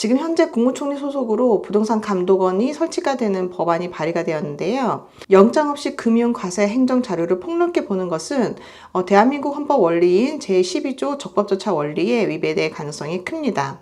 지금 현재 국무총리 소속으로 부동산 감독원이 설치가 되는 법안이 발의가 되었는데요. 영장 없이 금융 과세 행정 자료를 폭넓게 보는 것은 대한민국 헌법 원리인 제12조 적법조차 원리에 위배될 가능성이 큽니다.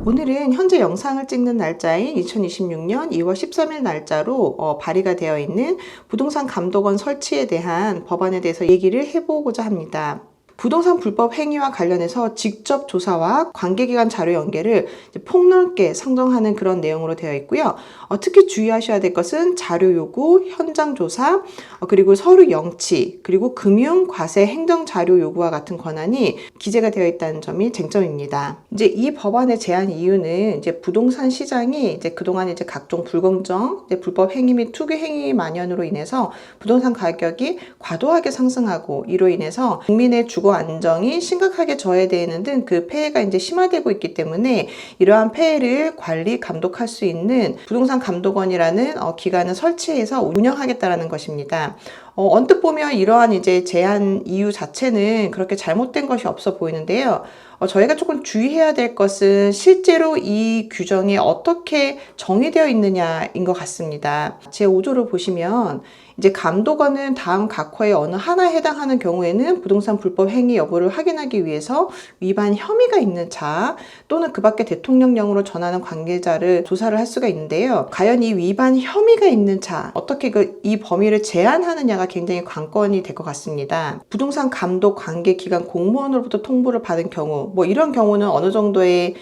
오늘은 현재 영상을 찍는 날짜인 2026년 2월 13일 날짜로 발의가 되어 있는 부동산 감독원 설치에 대한 법안에 대해서 얘기를 해보고자 합니다. 부동산 불법 행위와 관련해서 직접 조사와 관계기관 자료 연계를 폭넓게 상정하는 그런 내용으로 되어 있고요. 특히 주의하셔야 될 것은 자료 요구, 현장 조사, 그리고 서류 영치, 그리고 금융, 과세, 행정 자료 요구와 같은 권한이 기재가 되어 있다는 점이 쟁점입니다. 이제 이 법안의 제안 이유는 이제 부동산 시장이 이제 그동안 이제 각종 불공정, 불법 행위 및 투기 행위 만연으로 인해서 부동산 가격이 과도하게 상승하고 이로 인해서 국민의 주거 안정이 심각하게 저해되는 등 그 폐해가 이제 심화되고 있기 때문에 이러한 폐해를 관리 감독할 수 있는 부동산 감독원이라는 기관을 설치해서 운영하겠다라는 것입니다. 언뜻 보면 이러한 이제 제안 이유 자체는 그렇게 잘못된 것이 없어 보이는데요. 저희가 조금 주의해야 될 것은 실제로 이 규정이 어떻게 정의되어 있느냐인 것 같습니다. 제5조를 보시면 이제 감독원은 다음 각호의 어느 하나에 해당하는 경우에는 부동산 불법 행위 여부를 확인하기 위해서 위반 혐의가 있는 자 또는 그 밖에 대통령령으로 전하는 관계자를 조사를 할 수가 있는데요. 과연 이 위반 혐의가 있는 자 어떻게 이 범위를 제한하느냐가 굉장히 관건이 될 것 같습니다. 부동산 감독 관계기관 공무원으로부터 통보를 받은 경우 이런 경우는 어느 정도의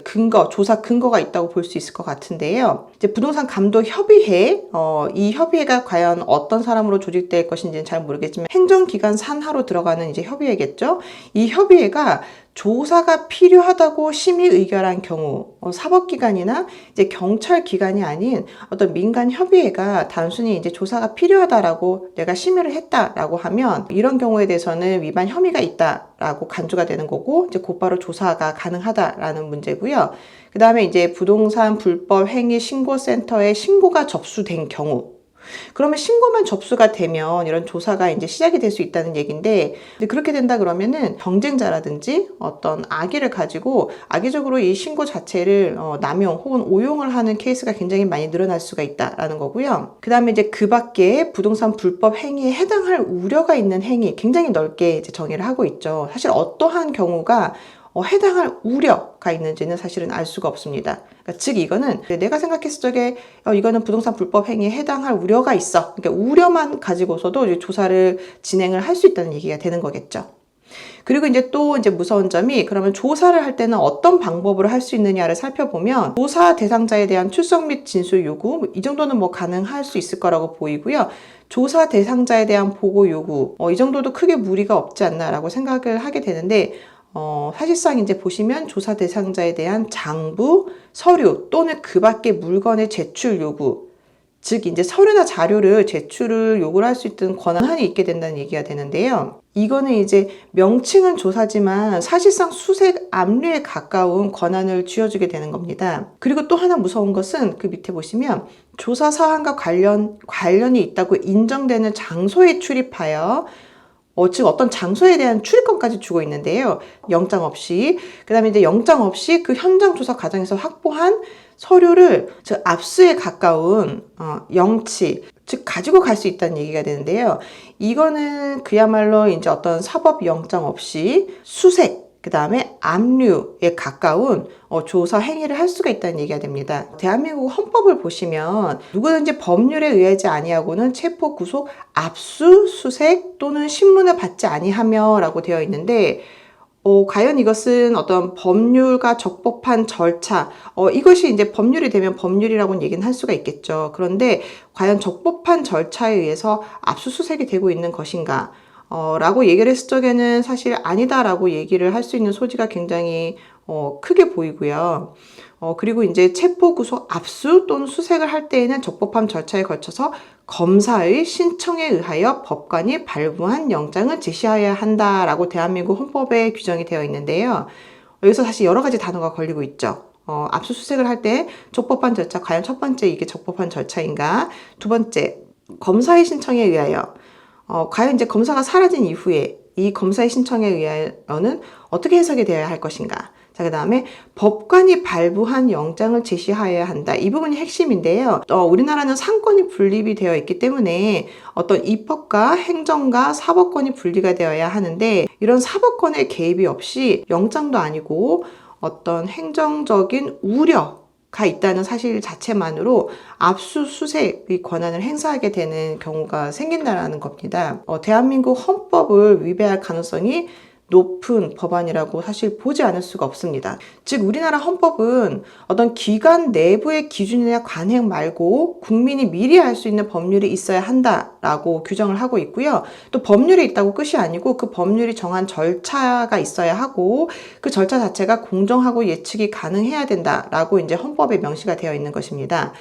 조사 근거가 있다고 볼 수 있을 것 같은데요. 이제 부동산 감독 협의회, 이 협의회가 과연 어떤 사람으로 조직될 것인지는 잘 모르겠지만 행정기관 산하로 들어가는 이제 협의회겠죠. 이 협의회가 조사가 필요하다고 심의 의결한 경우, 사법기관이나 이제 경찰기관이 아닌 어떤 민간 협의회가 단순히 이제 조사가 필요하다라고 내가 심의를 했다라고 하면 이런 경우에 대해서는 위반 혐의가 있다라고 간주가 되는 거고 이제 곧바로 조사가 가능하다라는 문제고요. 그 다음에 이제 부동산 불법 행위 신고센터에 신고가 접수된 경우 그러면 신고만 접수가 되면 이런 조사가 이제 시작이 될 수 있다는 얘기인데 그렇게 된다 그러면은 경쟁자라든지 어떤 악의를 가지고 악의적으로 이 신고 자체를 남용 혹은 오용을 하는 케이스가 굉장히 많이 늘어날 수가 있다라는 거고요. 그 다음에 이제 그 밖에 부동산 불법 행위에 해당할 우려가 있는 행위 굉장히 넓게 이제 정의를 하고 있죠. 사실 어떠한 경우가 해당할 우려가 있는지는 사실은 알 수가 없습니다. 그러니까 즉 이거는 내가 생각했을 적에 이거는 부동산 불법 행위에 해당할 우려가 있어. 그러니까 우려만 가지고서도 이제 조사를 진행을 할 수 있다는 얘기가 되는 거겠죠. 그리고 이제 또 이제 무서운 점이 그러면 조사를 할 때는 어떤 방법으로 할 수 있느냐를 살펴보면 조사 대상자에 대한 출석 및 진술 요구 이 정도는 가능할 수 있을 거라고 보이고요. 조사 대상자에 대한 보고 요구 이 정도도 크게 무리가 없지 않나라고 생각을 하게 되는데 사실상 이제 보시면 조사 대상자에 대한 장부, 서류 또는 그 밖의 물건의 제출 요구 즉 이제 서류나 자료를 제출을 요구를 할 수 있는 권한이 있게 된다는 얘기가 되는데요. 이거는 이제 명칭은 조사지만 사실상 수색 압류에 가까운 권한을 쥐어주게 되는 겁니다. 그리고 또 하나 무서운 것은 그 밑에 보시면 조사 사항과 관련이 있다고 인정되는 장소에 출입하여 즉 어떤 장소에 대한 출입권까지 주고 있는데요. 영장 없이 그 다음에 이제 영장 없이 그 현장 조사 과정에서 확보한 서류를 즉 압수에 가까운 영치 즉 가지고 갈 수 있다는 얘기가 되는데요. 이거는 그야말로 이제 어떤 사법 영장 없이 수색 그 다음에 압류에 가까운 조사 행위를 할 수가 있다는 얘기가 됩니다. 대한민국 헌법을 보시면 누구든지 법률에 의하지 아니하고는 체포, 구속, 압수, 수색 또는 신문을 받지 아니하며 라고 되어 있는데 과연 이것은 어떤 법률과 적법한 절차, 이것이 이제 법률이 되면 법률이라고는 얘기는 할 수가 있겠죠. 그런데 과연 적법한 절차에 의해서 압수수색이 되고 있는 것인가? 라고 얘기를 했을 적에는 사실 아니다라고 얘기를 할 수 있는 소지가 굉장히 크게 보이고요. 그리고 이제 체포, 구속, 압수 또는 수색을 할 때에는 적법한 절차에 걸쳐서 검사의 신청에 의하여 법관이 발부한 영장을 제시해야 한다라고 대한민국 헌법에 규정이 되어 있는데요. 여기서 사실 여러 가지 단어가 걸리고 있죠. 압수수색을 할 때 적법한 절차, 과연 첫 번째 이게 적법한 절차인가? 두 번째, 검사의 신청에 의하여 과연 이제 검사가 사라진 이후에 이 검사의 신청에 의하여는 어떻게 해석이 되어야 할 것인가? 자, 그 다음에 법관이 발부한 영장을 제시하여야 한다. 이 부분이 핵심인데요. 우리나라는 상권이 분립이 되어 있기 때문에 어떤 입법과 행정과 사법권이 분리가 되어야 하는데 이런 사법권의 개입이 없이 영장도 아니고 어떤 행정적인 우려가 있다는 사실 자체만으로 압수수색의 권한을 행사하게 되는 경우가 생긴다는 겁니다. 대한민국 헌법을 위배할 가능성이 높은 법안이라고 사실 보지 않을 수가 없습니다. 즉 우리나라 헌법은 어떤 기관 내부의 기준이나 관행 말고 국민이 미리 알 수 있는 법률이 있어야 한다라고 규정을 하고 있고요. 또 법률이 있다고 끝이 아니고 그 법률이 정한 절차가 있어야 하고 그 절차 자체가 공정하고 예측이 가능해야 된다라고 이제 헌법에 명시가 되어 있는 것입니다.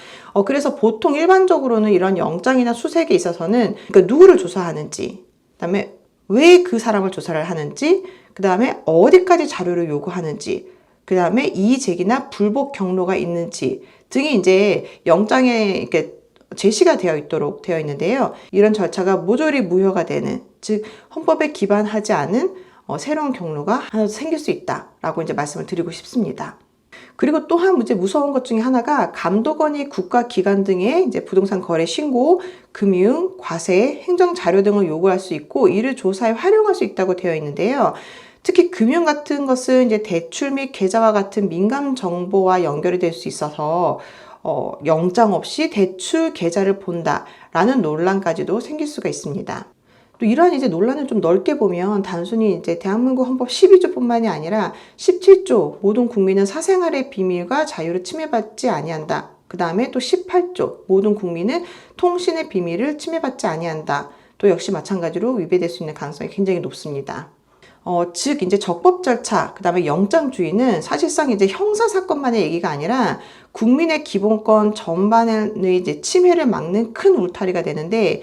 그래서 보통 일반적으로는 이런 영장이나 수색에 있어서는 그러니까 누구를 조사하는지, 그다음에 왜 그 사람을 조사를 하는지, 그 다음에 어디까지 자료를 요구하는지, 그 다음에 이의제기나 불복 경로가 있는지 등이 이제 영장에 이렇게 제시가 되어 있도록 되어 있는데요. 이런 절차가 모조리 무효가 되는, 즉 헌법에 기반하지 않은 새로운 경로가 하나 생길 수 있다라고 이제 말씀을 드리고 싶습니다. 그리고 또한 문제 무서운 것 중에 하나가 감독원이 국가기관 등의 이제 부동산 거래 신고, 금융, 과세, 행정 자료 등을 요구할 수 있고 이를 조사에 활용할 수 있다고 되어 있는데요. 특히 금융 같은 것은 이제 대출 및 계좌와 같은 민감 정보와 연결이 될 수 있어서 영장 없이 대출 계좌를 본다라는 논란까지도 생길 수가 있습니다. 또 이러한 이제 논란을 좀 넓게 보면 단순히 이제 대한민국 헌법 12조뿐만이 아니라 17조 모든 국민은 사생활의 비밀과 자유를 침해받지 아니한다. 그 다음에 또 18조 모든 국민은 통신의 비밀을 침해받지 아니한다. 또 역시 마찬가지로 위배될 수 있는 가능성이 굉장히 높습니다. 즉 이제 적법 절차, 그 다음에 영장주의는 사실상 이제 형사 사건만의 얘기가 아니라 국민의 기본권 전반의 이제 침해를 막는 큰 울타리가 되는데.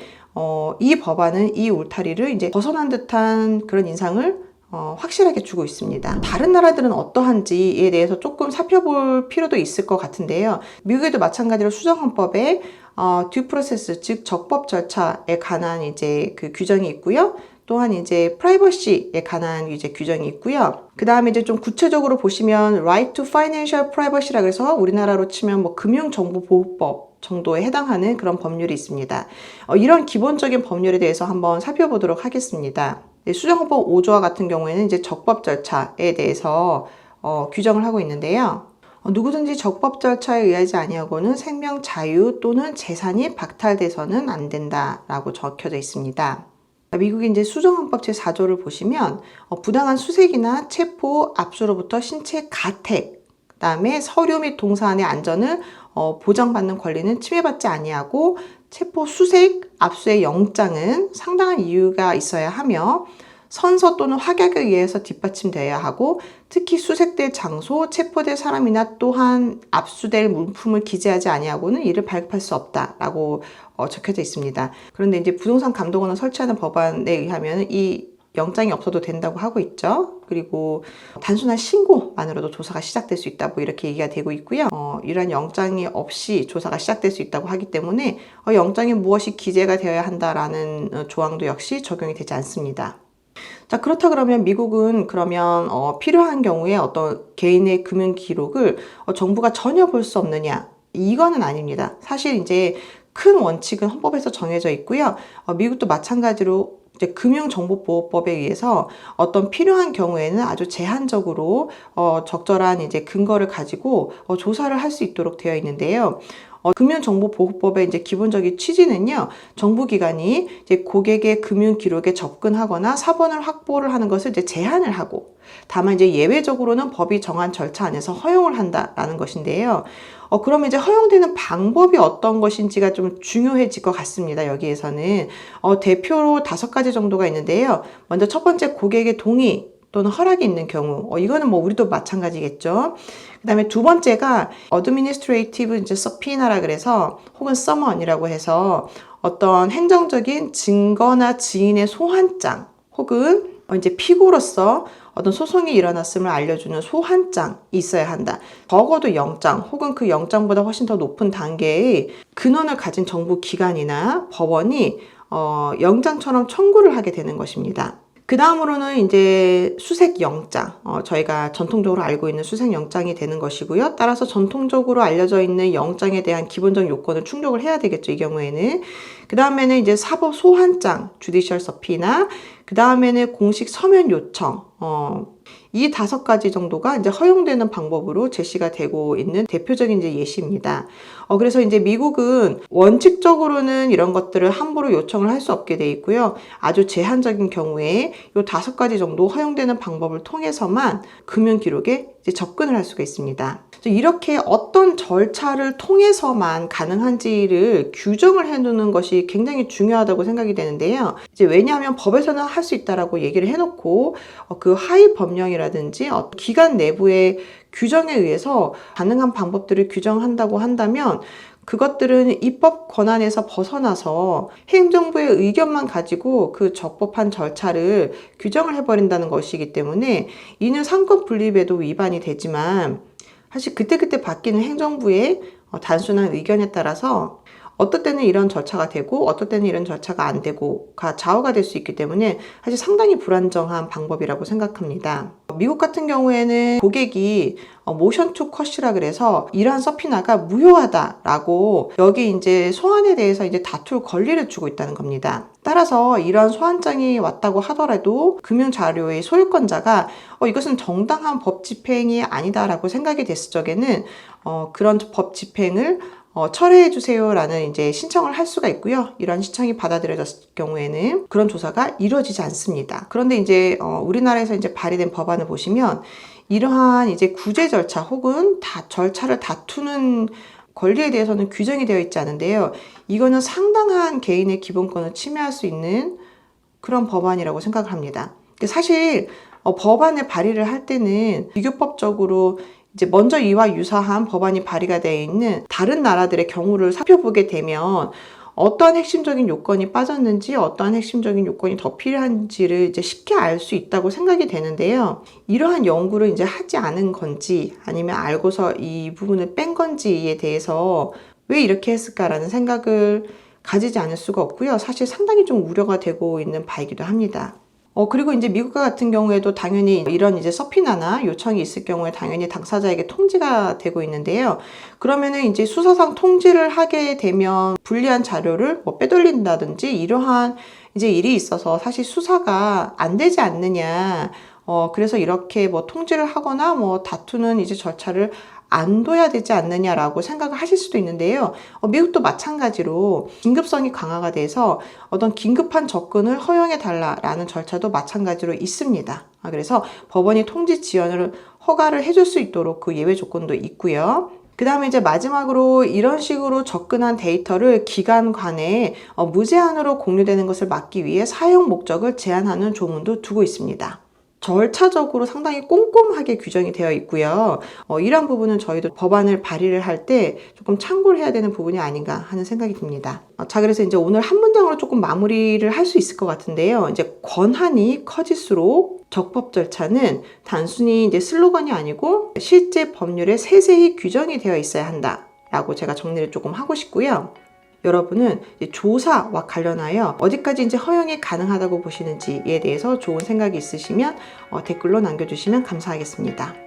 이 법안은 이 울타리를 이제 벗어난 듯한 그런 인상을 확실하게 주고 있습니다. 다른 나라들은 어떠한지에 대해서 조금 살펴볼 필요도 있을 것 같은데요. 미국에도 마찬가지로 수정헌법에 듀 프로세스, 즉 적법 절차에 관한 이제 그 규정이 있고요. 또한 이제 프라이버시에 관한 이제 규정이 있고요. 그 다음에 이제 좀 구체적으로 보시면 Right to Financial Privacy라고 해서 우리나라로 치면 뭐 금융정보보호법 정도에 해당하는 그런 법률이 있습니다. 이런 기본적인 법률에 대해서 한번 살펴보도록 하겠습니다. 수정헌법 5조와 같은 경우에는 이제 적법 절차에 대해서 규정을 하고 있는데요. 누구든지 적법 절차에 의하지 아니하고는 생명, 자유 또는 재산이 박탈돼서는 안 된다라고 적혀져 있습니다. 미국의 이제 수정헌법 제4조를 보시면 부당한 수색이나 체포, 압수로부터 신체 가택, 그다음에 서류 및 동사안의 안전을 보장받는 권리는 침해받지 아니하고 체포, 수색, 압수의 영장은 상당한 이유가 있어야 하며 선서 또는 확약에 의해서 뒷받침되어야 하고 특히 수색될 장소, 체포될 사람이나 또한 압수될 물품을 기재하지 아니하고는 이를 발급할 수 없다라고 적혀져 있습니다. 그런데 이제 부동산 감독원을 설치하는 법안에 의하면 이 영장이 없어도 된다고 하고 있죠. 그리고 단순한 신고만으로도 조사가 시작될 수 있다, 뭐 이렇게 얘기가 되고 있고요. 이러한 영장이 없이 조사가 시작될 수 있다고 하기 때문에 영장에 무엇이 기재가 되어야 한다라는 조항도 역시 적용이 되지 않습니다. 자, 그렇다 그러면 미국은 그러면 필요한 경우에 어떤 개인의 금융 기록을 정부가 전혀 볼 수 없느냐? 이거는 아닙니다. 사실 이제 큰 원칙은 헌법에서 정해져 있고요. 미국도 마찬가지로 이제 금융정보보호법에 의해서 어떤 필요한 경우에는 아주 제한적으로 적절한 이제 근거를 가지고 조사를 할 수 있도록 되어 있는데요. 금융정보보호법의 이제 기본적인 취지는요, 정부기관이 이제 고객의 금융 기록에 접근하거나 사본을 확보를 하는 것을 이제 제한을 하고, 다만 이제 예외적으로는 법이 정한 절차 안에서 허용을 한다라는 것인데요. 그러면 이제 허용되는 방법이 어떤 것인지가 좀 중요해질 것 같습니다. 여기에서는 대표로 5가지 정도가 있는데요. 먼저 첫 번째, 고객의 동의 또는 허락이 있는 경우, 이거는 뭐 우리도 마찬가지겠죠. 그 다음에 두 번째가 administrative 이제 subpoena라 그래서 혹은 summon이라고 해서 어떤 행정적인 증거나 지인의 소환장 혹은 이제 피고로서 어떤 소송이 일어났음을 알려주는 소환장이 있어야 한다. 적어도 영장 혹은 그 영장보다 훨씬 더 높은 단계의 근원을 가진 정부 기관이나 법원이 영장처럼 청구를 하게 되는 것입니다. 그 다음으로는 이제 수색영장, 저희가 전통적으로 알고 있는 수색영장이 되는 것이고요. 따라서 전통적으로 알려져 있는 영장에 대한 기본적 요건을 충족을 해야 되겠죠, 이 경우에는. 그 다음에는 이제 사법 소환장, 주디셜 서피나, 그 다음에는 공식 서면 요청, 이 5가지 정도가 이제 허용되는 방법으로 제시가 되고 있는 대표적인 이제 예시입니다. 그래서 이제 미국은 원칙적으로는 이런 것들을 함부로 요청을 할 수 없게 돼 있고요. 아주 제한적인 경우에 이 5가지 정도 허용되는 방법을 통해서만 금융 기록에 이제 접근을 할 수가 있습니다. 이렇게 어떤 절차를 통해서만 가능한지를 규정을 해두는 것이 굉장히 중요하다고 생각이 되는데요. 이제 왜냐하면 법에서는 할 수 있다라고 얘기를 해놓고 그 하위 법령이라든지 기관 내부의 규정에 의해서 가능한 방법들을 규정한다고 한다면 그것들은 입법 권한에서 벗어나서 행정부의 의견만 가지고 그 적법한 절차를 규정을 해버린다는 것이기 때문에 이는 상권 분립에도 위반이 되지만 사실 그때그때 바뀌는 행정부의 단순한 의견에 따라서 어떨 때는 이런 절차가 되고 어떨 때는 이런 절차가 안 되고가 좌우가 될 수 있기 때문에 사실 상당히 불안정한 방법이라고 생각합니다. 미국 같은 경우에는 고객이 모션 투 컷이라 그래서 이러한 서피나가 무효하다라고 여기 이제 소환에 대해서 이제 다툴 권리를 주고 있다는 겁니다. 따라서 이러한 소환장이 왔다고 하더라도 금융자료의 소유권자가 이것은 정당한 법 집행이 아니다라고 생각이 됐을 적에는 그런 법 집행을 철회해 주세요라는 이제 신청을 할 수가 있고요. 이런 신청이 받아들여졌을 경우에는 그런 조사가 이루어지지 않습니다. 그런데 이제 우리나라에서 이제 발의된 법안을 보시면 이러한 이제 구제 절차 혹은 절차를 다투는 권리에 대해서는 규정이 되어 있지 않은데요. 이거는 상당한 개인의 기본권을 침해할 수 있는 그런 법안이라고 생각을 합니다. 사실 법안을 발의를 할 때는 비교법적으로 이제 먼저 이와 유사한 법안이 발의가 되어 있는 다른 나라들의 경우를 살펴보게 되면 어떠한 핵심적인 요건이 빠졌는지 어떠한 핵심적인 요건이 더 필요한지를 이제 쉽게 알 수 있다고 생각이 되는데요. 이러한 연구를 이제 하지 않은 건지 아니면 알고서 이 부분을 뺀 건지에 대해서 왜 이렇게 했을까라는 생각을 가지지 않을 수가 없고요. 사실 상당히 좀 우려가 되고 있는 바이기도 합니다. 그리고 이제 미국과 같은 경우에도 당연히 이런 이제 서피나나 요청이 있을 경우에 당연히 당사자에게 통지가 되고 있는데요. 그러면은 이제 수사상 통지를 하게 되면 불리한 자료를 빼돌린다든지 이러한 이제 일이 있어서 사실 수사가 안 되지 않느냐. 그래서 이렇게 통지를 하거나 다투는 이제 절차를 안 둬야 되지 않느냐라고 생각을 하실 수도 있는데요. 미국도 마찬가지로 긴급성이 강화가 돼서 어떤 긴급한 접근을 허용해 달라라는 절차도 마찬가지로 있습니다. 그래서 법원이 통지 지연을 허가를 해줄 수 있도록 그 예외 조건도 있고요. 그 다음에 이제 마지막으로 이런 식으로 접근한 데이터를 기관 간에 무제한으로 공유되는 것을 막기 위해 사용 목적을 제한하는 조문도 두고 있습니다. 절차적으로 상당히 꼼꼼하게 규정이 되어 있고요. 이런 부분은 저희도 법안을 발의를 할 때 조금 참고를 해야 되는 부분이 아닌가 하는 생각이 듭니다. 자, 그래서 이제 오늘 한 문장으로 조금 마무리를 할 수 있을 것 같은데요. 이제 권한이 커질수록 적법 절차는 단순히 이제 슬로건이 아니고 실제 법률에 세세히 규정이 되어 있어야 한다라고 제가 정리를 조금 하고 싶고요. 여러분은 조사와 관련하여 어디까지 이제 허용이 가능하다고 보시는지에 대해서 좋은 생각이 있으시면 댓글로 남겨주시면 감사하겠습니다.